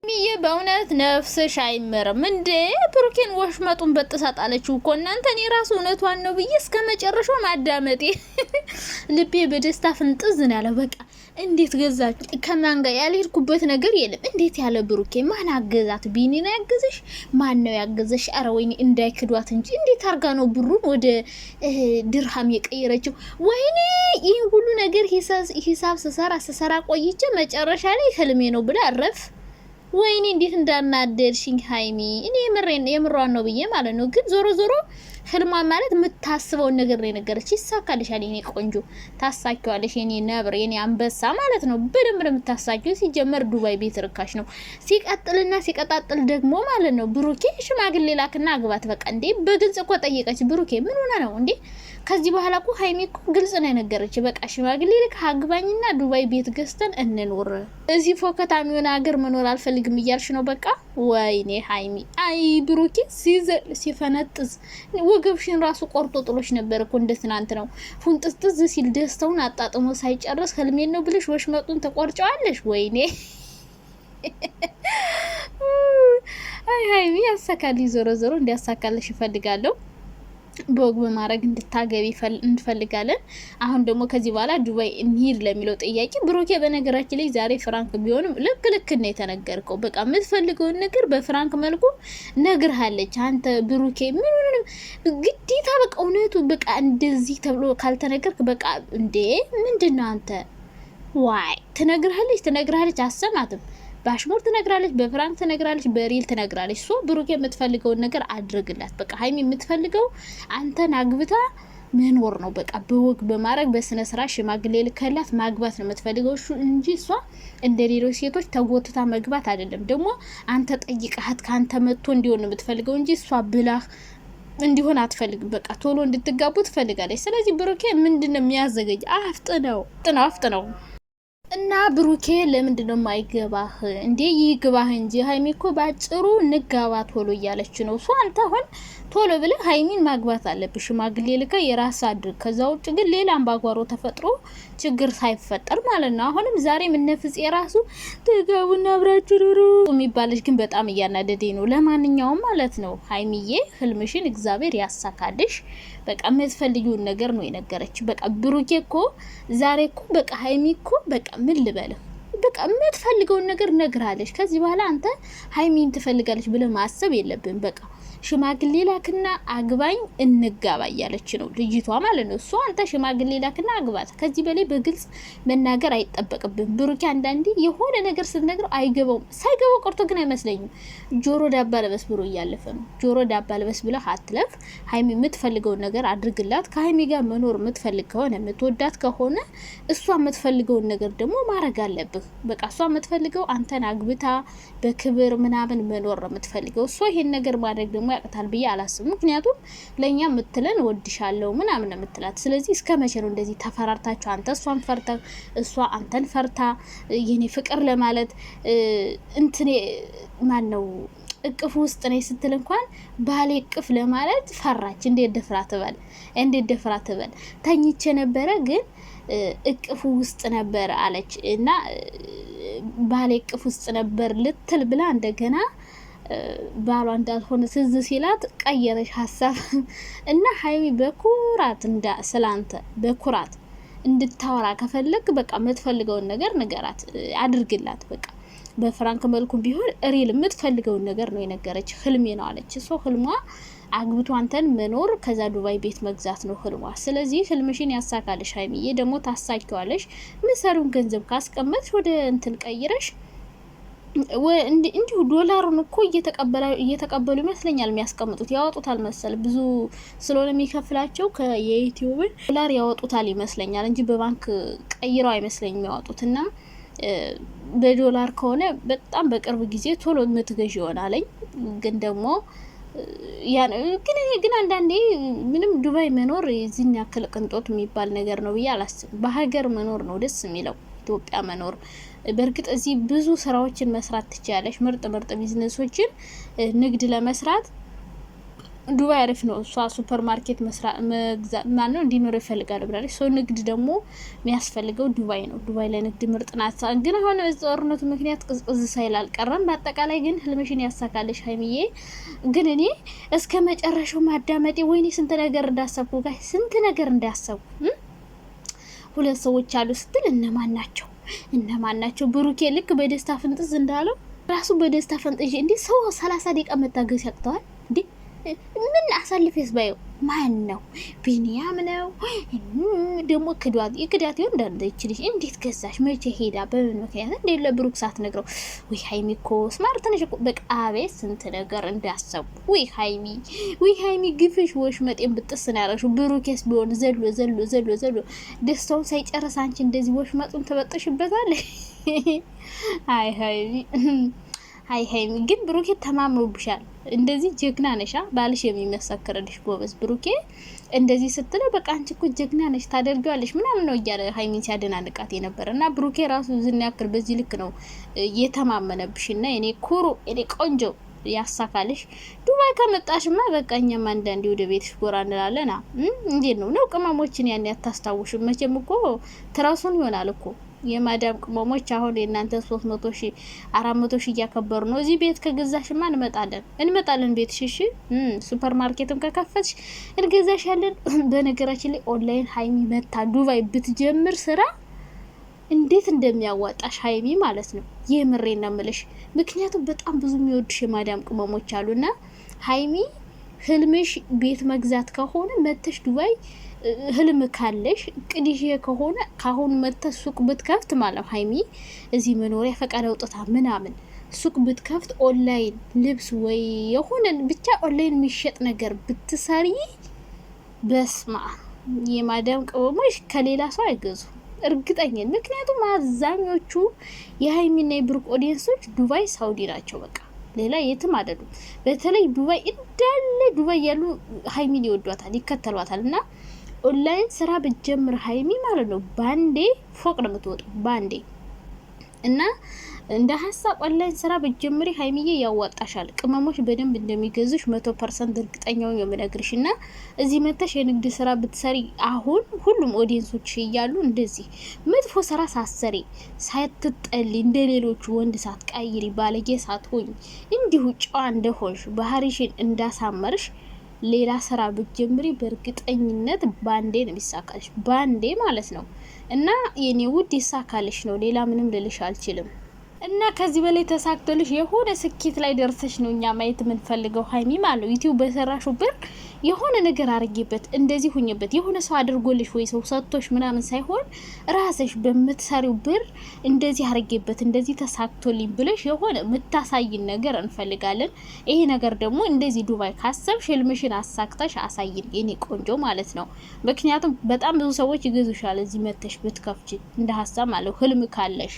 ሚዬ በእውነት ነፍስሽ አይመረም እንዴ? ብሩኬን ወሽመጡን በጥሳጣለችው እኮ እናንተ። እኔ ራሱ እውነቷን ነው ብዬ እስከ መጨረሻው ማዳመጤ ልቤ በደስታ ፍንጥዝ ነው ያለው። በቃ እንዴት ገዛች? ከማን ጋር ያልሄድኩበት ነገር የለም። እንዴት ያለ ብሩኬ ማን አገዛት? ቢኒ ነው ያገዘሽ? ማን ነው ያገዘሽ? አረ ወይኔ እንዳይክዷት እንጂ እንዴት አርጋ ነው ብሩን ወደ ድርሃም የቀየረችው? ወይኔ ይህ ሁሉ ነገር ሂሳብ ስሰራ ቆይቼ መጨረሻ ላይ ህልሜ ነው ብላ አረፍ። ወይኔ እንዴት እንዳናደርሽኝ ሀይሚ። እኔ የምሯን ነው ብዬ ማለት ነው። ግን ዞሮ ዞሮ ህልሟ ማለት የምታስበውን ነገር ነው የነገረች። ይሳካልሻል የኔ ቆንጆ፣ ታሳኪዋለሽ የኔ ነብር፣ የኔ አንበሳ ማለት ነው። በደንብ ነው የምታሳኪው። ሲጀመር ዱባይ ቤት ርካሽ ነው። ሲቀጥልና ሲቀጣጥል ደግሞ ማለት ነው ብሩኬ ሽማግሌ ላክና አግባት። በቃ እንዴ በግልጽ እኮ ጠየቀች። ብሩኬ ምን ሆነ ነው እንዴ? ከዚህ በኋላ እኮ ሀይሚ እኮ ግልጽ ነው የነገረች። በቃ ሽማግሌ ልክ አግባኝና ዱባይ ቤት ገዝተን እንኖር። እዚህ ፎከታ የሚሆነ ሀገር መኖር አልፈልግም እያልሽ ነው በቃ። ወይኔ ሀይሚ፣ አይ ብሩኬ ሲዘል ሲፈነጥዝ ወገብሽን ራሱ ቆርጦ ጥሎሽ ነበር እኮ እንደ ትናንት ነው። ፉንጥዝጥዝ ሲል ደስታውን አጣጥሞ ሳይጨርስ ህልሜን ነው ብለሽ ወሽመጡን ተቆርጫዋለሽ። ወይኔ አይ ሀይሚ ያሳካልሽ። ዞሮ ዞሮ እንዲያሳካልሽ ይፈልጋለሁ። በወግ በማድረግ እንድታገቢ እንፈልጋለን። አሁን ደግሞ ከዚህ በኋላ ዱባይ እንሂድ ለሚለው ጥያቄ ብሩኬ በነገራችን ላይ ዛሬ ፍራንክ ቢሆንም ልክ ነው የተነገርከው። በቃ የምትፈልገውን ነገር በፍራንክ መልኩ ነግርሃለች። አንተ ብሩኬ ምንም ግዴታ በቃ እውነቱ በቃ እንደዚህ ተብሎ ካልተነገርክ በቃ እንዴ ምንድነው አንተ? ዋይ ትነግርሃለች አሰማትም። በአሽሙር ትነግራለች፣ በፍራንክ ትነግራለች፣ በሪል ትነግራለች። ሶ ብሩኬ የምትፈልገውን ነገር አድርግላት። በቃ ሀይሚ የምትፈልገው አንተን አግብታ መኖር ነው። በቃ በወግ በማድረግ በስነ ስርዓት ሽማግሌ ልከላት ማግባት ነው የምትፈልገው እንጂ እሷ እንደ ሌሎች ሴቶች ተጎትታ መግባት አይደለም። ደግሞ አንተ ጠይቀሃት ከአንተ መጥቶ እንዲሆን ነው የምትፈልገው እንጂ እሷ ብላህ እንዲሆን አትፈልግም። በቃ ቶሎ እንድትጋቡ ትፈልጋለች። ስለዚህ ብሩኬ ምንድነው የሚያዘገጅ? አፍጥነው እና ብሩኬ ለምንድነው የማይገባህ እንዴ? ይግባህ እንጂ ሀይሚ እኮ ባጭሩ ንጋባ ቶሎ እያለች ነው። እሷ አንተ አሁን ቶሎ ብለህ ሀይሚን ማግባት አለብሽ። ሽማግሌ ልከ የራስ አድርግ። ከዛ ውጭ ግን ሌላ አምባጓሮ ተፈጥሮ ችግር ሳይፈጠር ማለት ነው። አሁንም ዛሬም እነፍጽ የራሱ ተጋቡና አብራችሁ ኑሩ የሚባለች ግን በጣም እያናደደኝ ነው። ለማንኛውም ማለት ነው ሀይሚዬ ህልምሽን እግዚአብሔር ያሳካልሽ። በቃ የምትፈልጊውን ነገር ነው የነገረች። በቃ ብሩኬ እኮ ዛሬ እኮ በቃ ሀይሚ እኮ በቃ ምን ልበልህ በቃ የምትፈልገውን ነገር ነግራለች። ከዚህ በኋላ አንተ ሀይሚን ትፈልጋለች ብለህ ማሰብ የለብን። በቃ ሽማግሌ ላክና አግባኝ እንጋባ እያለች ነው ልጅቷ ማለት ነው። እሷ አንተ ሽማግሌ ላክና አግባት። ከዚህ በላይ በግልጽ መናገር አይጠበቅብን። ብሩኬ አንዳንዴ የሆነ ነገር ስትነግረው አይገባውም። ሳይገባው ቀርቶ ግን አይመስለኝም። ጆሮ ዳባ ልበስ ብሎ እያለፈ ነው። ጆሮ ዳባ ልበስ ብለህ አትለፍ። ሀይሚ የምትፈልገውን ነገር አድርግላት። ከሀይሚ ጋር መኖር የምትፈልግ ከሆነ የምትወዳት ከሆነ እሷ የምትፈልገውን ነገር ደግሞ ማድረግ አለብህ። በቃ እሷ የምትፈልገው አንተን አግብታ በክብር ምናምን መኖር ነው የምትፈልገው። እሷ ይሄን ነገር ማድረግ ደግሞ ያቅታል ብዬ አላስብም። ምክንያቱም ለኛ ምትለን ወድሻለሁ ምናምን ነው ምትላት። ስለዚህ እስከ መቼ ነው እንደዚህ ተፈራርታችሁ አንተ እሷን ፈርታ እሷ አንተን ፈርታ የኔ ፍቅር ለማለት እንትኔ ማን ነው እቅፍ ውስጥ ነኝ ስትል እንኳን ባሌ እቅፍ ለማለት ፈራች። እንዴት ደፍራ ትበል ተኝቼ ነበረ ግን እቅፉ ውስጥ ነበር አለች እና ባሌ እቅፍ ውስጥ ነበር ልትል ብላ እንደገና ባሏ እንዳልሆነ ትዝ ሲላት ቀየረሽ ሀሳብ እና ሀይሚ በኩራት ስላንተ በኩራት እንድታወራ ከፈለግ በቃ የምትፈልገውን ነገር ንገራት፣ አድርግላት። በቃ በፍራንክ መልኩ ቢሆን ሪል የምትፈልገውን ነገር ነው የነገረች። ህልሜ ነው አለች። ሰው ህልሟ አግብቶ አንተን መኖር ከዛ ዱባይ ቤት መግዛት ነው ህልሟ። ስለዚህ ህልምሽን ያሳካልሽ ሀይሚዬ። ደግሞ ታሳኪዋለሽ። ምሰሩን ገንዘብ ካስቀመጥሽ ወደ እንትን ቀይረሽ እንዲሁ ዶላሩን እኮ እየተቀበሉ ይመስለኛል የሚያስቀምጡት። ያወጡታል መሰል ብዙ ስለሆነ የሚከፍላቸው የዩቲዩብን ዶላር ያወጡታል ይመስለኛል እንጂ በባንክ ቀይረው አይመስለኝም የሚያወጡትና በዶላር ከሆነ በጣም በቅርብ ጊዜ ቶሎ የምትገዥ ይሆናለኝ። ግን ደግሞ ግን አንዳንዴ ምንም ዱባይ መኖር የዚህን ያክል ቅንጦት የሚባል ነገር ነው ብዬ አላስብም። በሀገር መኖር ነው ደስ የሚለው። ኢትዮጵያ መኖር በእርግጥ እዚህ ብዙ ስራዎችን መስራት ትችላለሽ። ምርጥ ቢዝነሶችን ንግድ ለመስራት ዱባይ አሪፍ ነው። እሷ ሱፐር ማርኬት መግዛት ማነው እንዲኖር ይፈልጋል ብላለች። ሰው ንግድ ደግሞ የሚያስፈልገው ዱባይ ነው። ዱባይ ለንግድ ምርጥ ናት። ግን አሁን ጦርነቱ ምክንያት ቅዝቅዝ ሳይል አልቀረም። በአጠቃላይ ግን ህልምሽን ያሳካልሽ ሀይሚዬ። ግን እኔ እስከ መጨረሻው ማዳመጤ ወይኔ ስንት ነገር እንዳሰብኩ ጋር ስንት ነገር እንዳያሰብኩ ሁለት ሰዎች አሉ ስትል እነማን ናቸው? እነማን ናቸው? ብሩኬ ልክ በደስታ ፍንጥዝ እንዳለው ራሱ በደስታ ፈንጥሽ እንዴ! ሰው 30 ደቂቃ መታገስ ያቅተዋል እንዴ? ምን አሳልፈስ ባየው ማን ነው? ቢኒያም ነው ደግሞ ክዷት ይክዳት ይሁን እንዳንደችልሽ እንዴት ገዛሽ? መቼ ሄዳ በምን ምክንያት እንዴ? ለብሩክ ሳትነግረው ወይ ሀይሚ እኮ ስማርት ነሽ እኮ በቃ አቤት ስንት ነገር እንዳሰቡ ወይ ሀይሚ ግፍሽ ወሽመጤን ብጥስ ነው ያረሹ። ብሩክስ ቢሆን ዘሎ ደስታውን ሳይጨርስ አንቺ እንደዚህ ወሽመጡን ተበጥሽበታለሽ። አይ ሀይሚ ግን ብሩኬ ተማምሮብሻል። እንደዚህ ጀግና ነሻ ባልሽ የሚመሰክርልሽ ጎበዝ። ብሩኬ እንደዚህ ስትለው በቃ አንቺ እኮ ጀግና ነሽ ታደርጊዋለሽ ምናምን ነው እያለ ሀይሚን ሲያደናንቃት የነበረ እና ብሩኬ ራሱ ዝና ያክል በዚህ ልክ ነው የተማመነብሽ። እና እኔ ኩሩ እኔ ቆንጆ ያሳካልሽ። ዱባይ ከመጣሽማ በቃ እኛም አንዳንዴ ወደ ቤትሽ ጎራ እንላለና እንዴት ነው ቅመሞችን ያን ያታስታውሽ? መቼም እኮ ትራሱን ይሆናል እኮ የማዳም ቅመሞች አሁን የእናንተ 300,000 400,000 እያከበሩ ነው። እዚህ ቤት ከገዛሽማ እንመጣለን ቤትሽ። እሺ ሱፐር ማርኬትም ከከፈትሽ እንገዛሻለን። በነገራችን ላይ ኦንላይን ሀይሚ መታ ዱባይ ብትጀምር ስራ እንዴት እንደሚያዋጣሽ ሀይሚ ማለት ነው። የምሬን ነው የምልሽ። ምክንያቱም በጣም ብዙ የሚወዱሽ የማዳም ቅመሞች አሉና ሀይሚ ህልምሽ ቤት መግዛት ከሆነ መተሽ ዱባይ ህልም ካለሽ ቅዲሽ ከሆነ ካሁን መተሽ ሱቅ ብትከፍት ማለት ሀይሚ እዚህ መኖሪያ ፈቃድ አውጥታ ምናምን ሱቅ ብትከፍት ኦንላይን ልብስ ወይ የሆነ ብቻ ኦንላይን የሚሸጥ ነገር ብትሰሪ በስማ የማዳም ቅመሞች ከሌላ ሰው አይገዙ እርግጠኛ። ምክንያቱም አብዛኞቹ የሀይሚና የብሩክ ኦዲየንሶች ዱባይ ሳውዲ ናቸው። በቃ ሌላ የትም አይደሉም። በተለይ ዱባይ እንዳለ ዱባይ ያሉ ሀይሚን ይወዷታል፣ ይከተሏታል። እና ኦንላይን ስራ ብትጀምር ሀይሚ ማለት ነው ባንዴ ፎቅ ነው የምትወጣው ባንዴ። እና እንደ ሀሳብ ኦንላይን ስራ ብትጀምሪ ሀይሚዬ ያዋጣሻል። ቅመሞች በደንብ እንደሚገዙሽ 100% እርግጠኛው የምነግርሽ። እና እዚህ መተሽ የንግድ ስራ ብትሰሪ አሁን ሁሉም ኦዲየንሶች እያሉ እንደዚህ መጥፎ ስራ ሳትሰሪ ሳትጠሊ እንደ ሌሎቹ ወንድ ሳትቀይሪ ባለጌ ሳትሆኝ እንዲሁ ጨዋ እንደሆንሽ ባህሪሽን እንዳሳመርሽ ሌላ ስራ ብትጀምሪ በእርግጠኝነት ባንዴ ነው የሚሳካልሽ፣ ባንዴ ማለት ነው። እና የኔ ውድ ይሳካልሽ ነው፣ ሌላ ምንም ልልሽ አልችልም። እና ከዚህ በላይ ተሳክቶልሽ የሆነ ስኬት ላይ ደርሰሽ ነው እኛ ማየት የምንፈልገው ሀይሚ ማለት ዩቲዩብ በሰራሹ ብር የሆነ ነገር አርጌበት እንደዚህ ሁኝበት የሆነ ሰው አድርጎልሽ ወይ ሰው ሰጥቶሽ ምናምን ሳይሆን ራስሽ በምትሰሪው ብር እንደዚህ አርጌበት እንደዚህ ተሳክቶልኝ ብለሽ የሆነ የምታሳይን ነገር እንፈልጋለን። ይሄ ነገር ደግሞ እንደዚህ ዱባይ ካሰብሽ ህልምሽን አሳክተሽ አሳይን የኔ ቆንጆ ማለት ነው። ምክንያቱም በጣም ብዙ ሰዎች ይገዙሻል እዚህ መተሽ ብትከፍቺ እንደ ሀሳብ ማለት ህልም ካለሽ